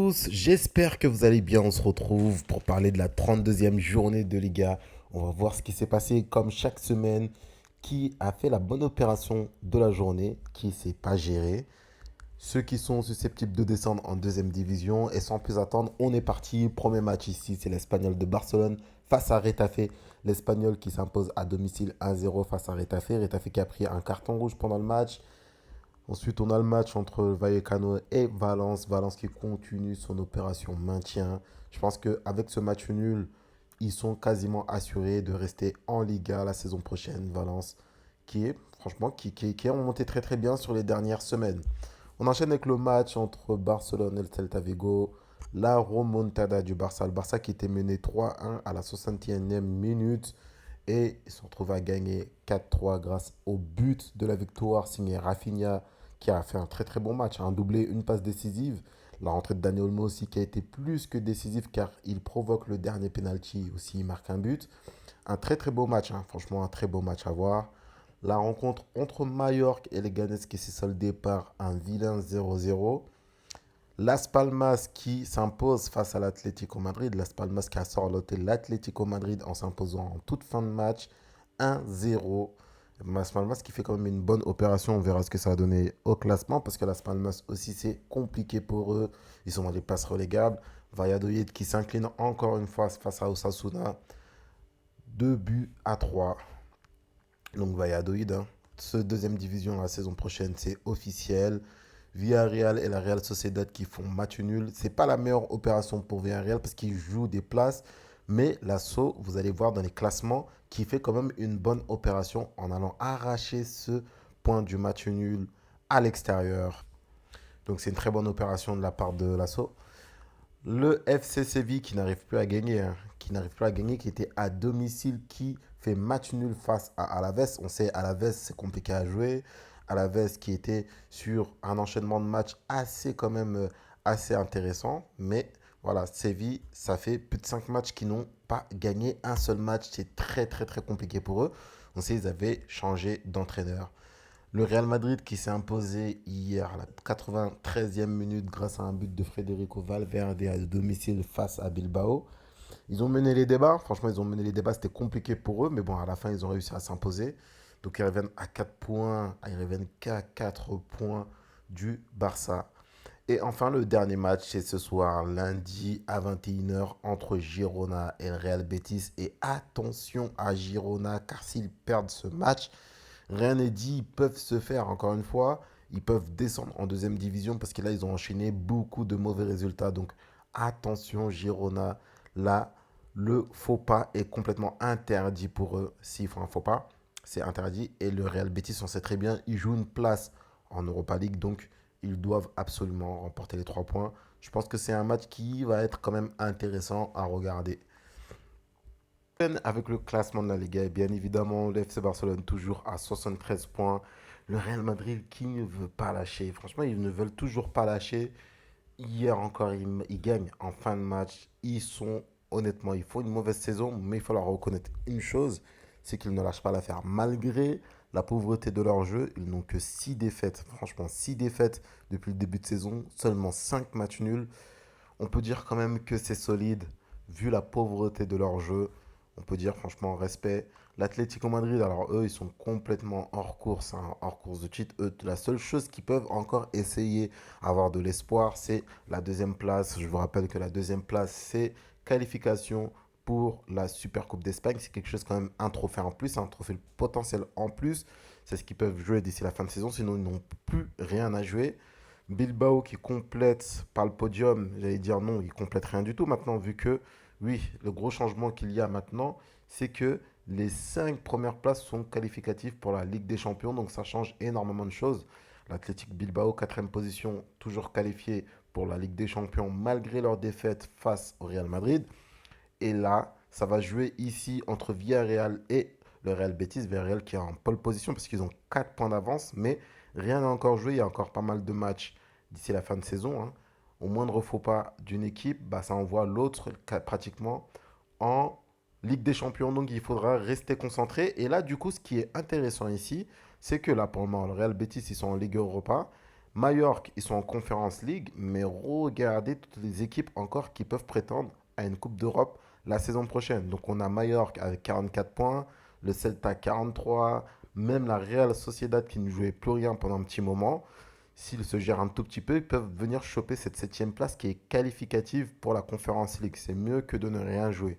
tous, j'espère que vous allez bien. On se retrouve pour parler de la 32e journée de Liga. On va voir ce qui s'est passé comme chaque semaine, qui a fait la bonne opération de la journée, qui ne s'est pas géré. Ceux qui sont susceptibles de descendre en deuxième division. Et sans plus attendre, on est parti. Premier match ici, c'est l'Espagnol de Barcelone face à Retafe. L'Espagnol qui s'impose à domicile 1-0 face à Retafe. Retafe qui a pris un carton rouge pendant le match. Ensuite, on a le match entre Vallecano et Valence. Valence qui continue son opération maintien. Je pense qu'avec ce match nul, ils sont quasiment assurés de rester en Liga la saison prochaine. Valence qui est, franchement, qui est remonté très très bien sur les dernières semaines. On enchaîne avec le match entre Barcelone et le Celta Vigo. La remontada du Barça. Le Barça qui était mené 3-1 à la 61e minute. Et ils se retrouvent à gagner 4-3 grâce au but de la victoire signé Rafinha qui a fait un très très bon match. Un doublé, une passe décisive. La rentrée de Dani Olmo aussi qui a été plus que décisive car il provoque le dernier penalty aussi, il marque un but. Un très très beau match, hein. Franchement un très beau match à voir. La rencontre entre Mallorca et les Ganes qui s'est soldée par un vilain 0-0. Las Palmas qui s'impose face à l'Atlético Madrid. Las Palmas qui a sorti l'Atlético Madrid en s'imposant en toute fin de match 1-0. Las Palmas qui fait quand même une bonne opération. On verra ce que ça va donner au classement parce que Las Palmas aussi c'est compliqué pour eux. Ils sont dans les passes relégables. Valladolid qui s'incline encore une fois face à Osasuna. 2-3. Donc Valladolid, hein. Ce deuxième division la saison prochaine, c'est officiel. Villarreal et la Real Sociedad qui font match nul. C'est pas la meilleure opération pour Villarreal parce qu'ils jouent des places. Mais l'assaut, vous allez voir dans les classements, qui fait quand même une bonne opération en allant arracher ce point du match nul à l'extérieur. Donc c'est une très bonne opération de la part de l'assaut. Le FC Séville qui n'arrive plus à gagner, hein, qui était à domicile, qui fait match nul face à Alaves. On sait, Alaves, c'est compliqué à jouer. Alaves qui était sur un enchaînement de matchs assez quand même assez intéressant. Mais voilà, Séville, ça fait plus de 5 matchs qui n'ont pas gagné un seul match. C'est très très très compliqué pour eux. On sait, ils avaient changé d'entraîneur. Le Real Madrid qui s'est imposé hier à la 93e minute grâce à un but de Federico Valverde à domicile face à Bilbao. Ils ont mené les débats, franchement ils ont mené les débats, c'était compliqué pour eux, mais bon à la fin ils ont réussi à s'imposer. Donc ils reviennent à 4 points, ils reviennent qu'à 4 points du Barça. Et enfin le dernier match c'est ce soir, lundi à 21h entre Girona et le Real Betis. Et attention à Girona car s'ils perdent ce match, rien n'est dit, ils peuvent se faire encore une fois. Ils peuvent descendre en deuxième division parce que là, ils ont enchaîné beaucoup de mauvais résultats. Donc attention, Girona. Là, le faux pas est complètement interdit pour eux. S'ils font un faux pas, c'est interdit. Et le Real Betis, on sait très bien, ils jouent une place en Europa League. Donc, ils doivent absolument remporter les 3 points. Je pense que c'est un match qui va être quand même intéressant à regarder. Avec le classement de la Liga, et bien évidemment, le FC Barcelone toujours à 73 points. Le Real Madrid qui ne veut pas lâcher. Franchement, ils ne veulent toujours pas lâcher. Hier encore, ils gagnent en fin de match. Ils sont, honnêtement, il faut une mauvaise saison, mais il faut leur reconnaître une chose, c'est qu'ils ne lâchent pas l'affaire. Malgré la pauvreté de leur jeu, ils n'ont que 6 défaites. Franchement, 6 défaites depuis le début de saison, seulement 5 matchs nuls. On peut dire quand même que c'est solide, vu la pauvreté de leur jeu. On peut dire franchement respect. L'Atlético Madrid, alors eux, ils sont complètement hors course, hein, hors course de titre. Eux, la seule chose qu'ils peuvent encore essayer, avoir de l'espoir, c'est la deuxième place. Je vous rappelle que la deuxième place, c'est qualification pour la Super Coupe d'Espagne. C'est quelque chose quand même, un trophée en plus, un trophée potentiel en plus. C'est ce qu'ils peuvent jouer d'ici la fin de saison, sinon ils n'ont plus rien à jouer. Bilbao qui complète par le podium, j'allais dire non, il complète rien du tout maintenant, vu que, oui, le gros changement qu'il y a maintenant, c'est que les 5 premières places sont qualificatives pour la Ligue des Champions, donc ça change énormément de choses. L'Athletic Bilbao, quatrième position, toujours qualifié pour la Ligue des Champions, malgré leur défaite face au Real Madrid. Et là, ça va jouer ici entre Villarreal et le Real Betis. Villarreal qui est en pole position parce qu'ils ont 4 points d'avance, mais rien n'a encore joué. Il y a encore pas mal de matchs d'ici la fin de saison, hein. Au moindre faux pas d'une équipe, bah, ça envoie l'autre pratiquement en Ligue des Champions. Donc il faudra rester concentré. Et là, du coup, ce qui est intéressant ici, c'est que là, pour le moment, le Real Betis, ils sont en Ligue Europa. Majorque, ils sont en Conference League, mais regardez toutes les équipes encore qui peuvent prétendre à une Coupe d'Europe la saison prochaine. Donc on a Majorque avec 44 points, le Celta 43, même la Real Sociedad qui ne jouait plus rien pendant un petit moment. S'ils se gèrent un tout petit peu, ils peuvent venir choper cette septième place qui est qualificative pour la Conference League. C'est mieux que de ne rien jouer.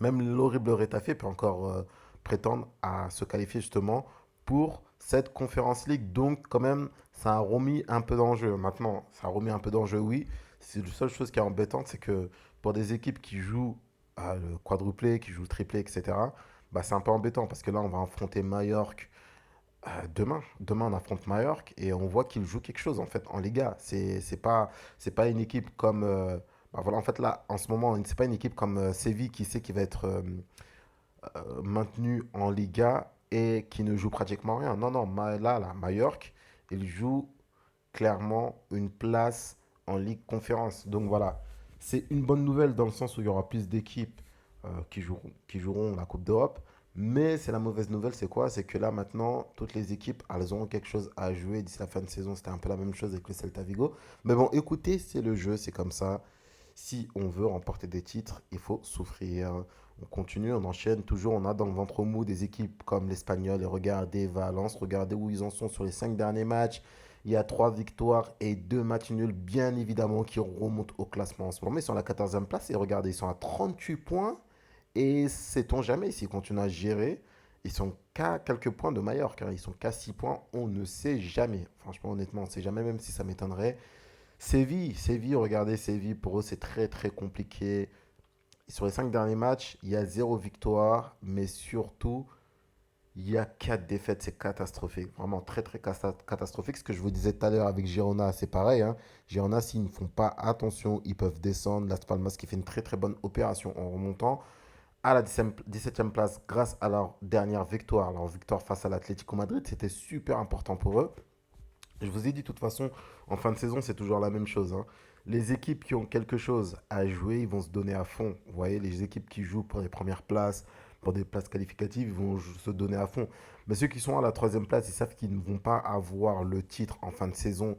Même l'horrible Retafe peut encore prétendre à se qualifier justement pour cette Conference League. Donc quand même, ça a remis un peu d'enjeu. Maintenant, ça a remis un peu d'enjeu, oui. C'est la seule chose qui est embêtante, c'est que pour des équipes qui jouent le quadruplé, qui jouent le triplé, etc., bah, c'est un peu embêtant parce que là, on va affronter Majorque demain. Demain, on affronte Majorque et on voit qu'ils jouent quelque chose en fait en Liga. C'est pas une équipe comme. Bah, voilà, en fait, là, en ce moment, c'est pas une équipe comme Séville qui sait qu'il va être maintenu en Liga et qui ne joue pratiquement rien. Non, non, là, Majorque, il joue clairement une place en Ligue Conférence. Donc voilà, c'est une bonne nouvelle dans le sens où il y aura plus d'équipes qui joueront la Coupe d'Europe. Mais c'est la mauvaise nouvelle, c'est quoi? C'est que là maintenant, toutes les équipes, elles auront quelque chose à jouer d'ici la fin de saison. C'était un peu la même chose avec le Celta Vigo. Mais bon, écoutez, c'est le jeu, c'est comme ça. Si on veut remporter des titres, il faut souffrir. On continue, on enchaîne. Toujours, on a dans le ventre mou des équipes comme l'Espagnol. Et regardez Valence, regardez où ils en sont sur les 5 derniers matchs. Il y a 3 victoires et 2 matchs nuls, bien évidemment, qui remontent au classement en ce moment. Ils sont à la 14e place et regardez, ils sont à 38 points. Et sait-on jamais s'ils continuent à gérer. Ils sont qu'à quelques points de Mallorca, hein. Ils sont qu'à 6 points. On ne sait jamais. Franchement, honnêtement, on ne sait jamais, même si ça m'étonnerait. Séville, regardez Séville, pour eux c'est très très compliqué. Sur les 5 derniers matchs, il y a 0 victoire, mais surtout, il y a 4 défaites, c'est catastrophique. Vraiment très très catastrophique. Ce que je vous disais tout à l'heure avec Girona, c'est pareil, hein. Girona, s'ils ne font pas attention, ils peuvent descendre. Las Palmas qui fait une très très bonne opération en remontant à la 17e place grâce à leur dernière victoire. Leur victoire face à l'Atlético Madrid, c'était super important pour eux. Je vous ai dit, de toute façon, en fin de saison, c'est toujours la même chose, hein. Les équipes qui ont quelque chose à jouer, ils vont se donner à fond. Vous voyez, les équipes qui jouent pour les premières places, pour des places qualificatives, ils vont se donner à fond. Mais ceux qui sont à la troisième place, ils savent qu'ils ne vont pas avoir le titre en fin de saison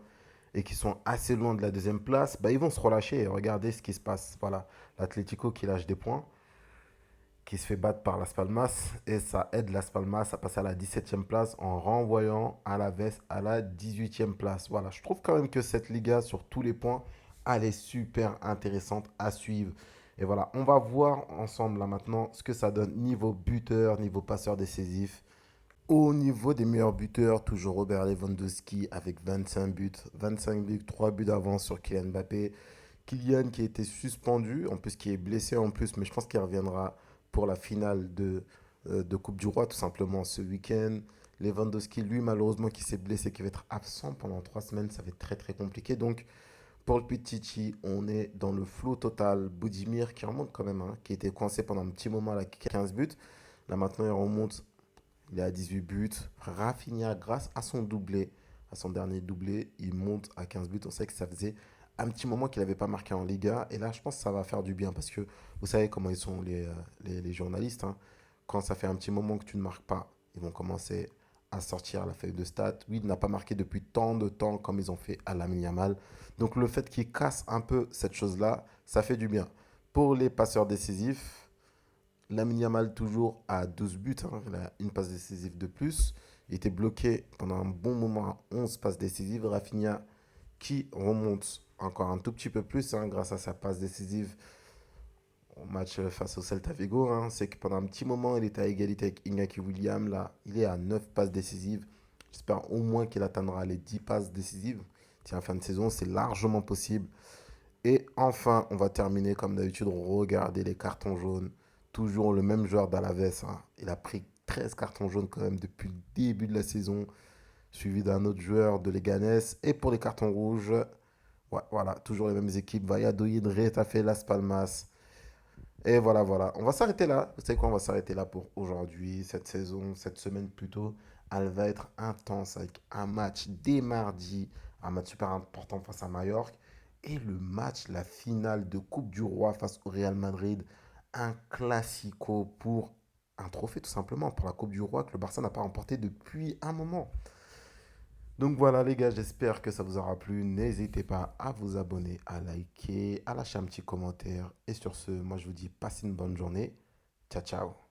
et qui sont assez loin de la deuxième place, bah, ils vont se relâcher et regardez ce qui se passe. Voilà, l'Atlético qui lâche des points, qui se fait battre par Las Palmas et ça aide Las Palmas à passer à la 17e place en renvoyant Alaves à la 18e place. Voilà, je trouve quand même que cette Liga, sur tous les points, elle est super intéressante à suivre. Et voilà, on va voir ensemble là maintenant ce que ça donne niveau buteur, niveau passeur décisif. Au niveau des meilleurs buteurs, toujours Robert Lewandowski avec 25 buts. 25 buts, 3 buts d'avance sur Kylian Mbappé. Kylian qui a été suspendu, en plus qui est blessé en plus, mais je pense qu'il reviendra pour la finale de Coupe du Roi tout simplement ce week-end. Lewandowski, lui malheureusement qui s'est blessé, qui va être absent pendant 3 semaines, ça va être très très compliqué. Donc pour le Pichichi, on est dans le flou total. Boudimir qui remonte quand même, hein, qui était coincé pendant un petit moment à la 15 buts. Là maintenant il remonte, il est à 18 buts. Rafinha, grâce à son doublé, à son dernier doublé, il monte à 15 buts. On sait que ça faisait un petit moment qu'il n'avait pas marqué en Liga. Et là, je pense que ça va faire du bien parce que vous savez comment ils sont les journalistes, hein. Quand ça fait un petit moment que tu ne marques pas, ils vont commencer à sortir la feuille de stats. Oui, il n'a pas marqué depuis tant de temps comme ils ont fait à Lamine Yamal. Donc le fait qu'il casse un peu cette chose-là, ça fait du bien. Pour les passeurs décisifs, Lamine Yamal toujours à 12 buts, hein. Il a une passe décisive de plus. Il était bloqué pendant un bon moment à 11 passes décisives. Rafinha qui remonte encore un tout petit peu plus, hein, grâce à sa passe décisive au match face au Celta Vigo, hein. C'est que pendant un petit moment, il était à égalité avec Iñaki Williams. Là, il est à 9 passes décisives. J'espère au moins qu'il atteindra les 10 passes décisives. Tiens, fin de saison, c'est largement possible. Et enfin, on va terminer comme d'habitude. Regardez les cartons jaunes. Toujours le même joueur d'Alaves, hein. Il a pris 13 cartons jaunes quand même depuis le début de la saison, suivi d'un autre joueur de Leganés. Et pour les cartons rouges, ouais, voilà, toujours les mêmes équipes. Valladolid, Retafe, Las Palmas. Et voilà, voilà. On va s'arrêter là. Vous savez quoi? On va s'arrêter là pour aujourd'hui. Cette saison, cette semaine plutôt, elle va être intense avec un match dès mardi. Un match super important face à Mallorca. Et le match, la finale de Coupe du Roi face au Real Madrid. Un classico pour un trophée tout simplement. Pour la Coupe du Roi que le Barça n'a pas remporté depuis un moment. Donc voilà les gars, j'espère que ça vous aura plu. N'hésitez pas à vous abonner, à liker, à lâcher un petit commentaire. Et sur ce, moi je vous dis passez une bonne journée. Ciao ciao.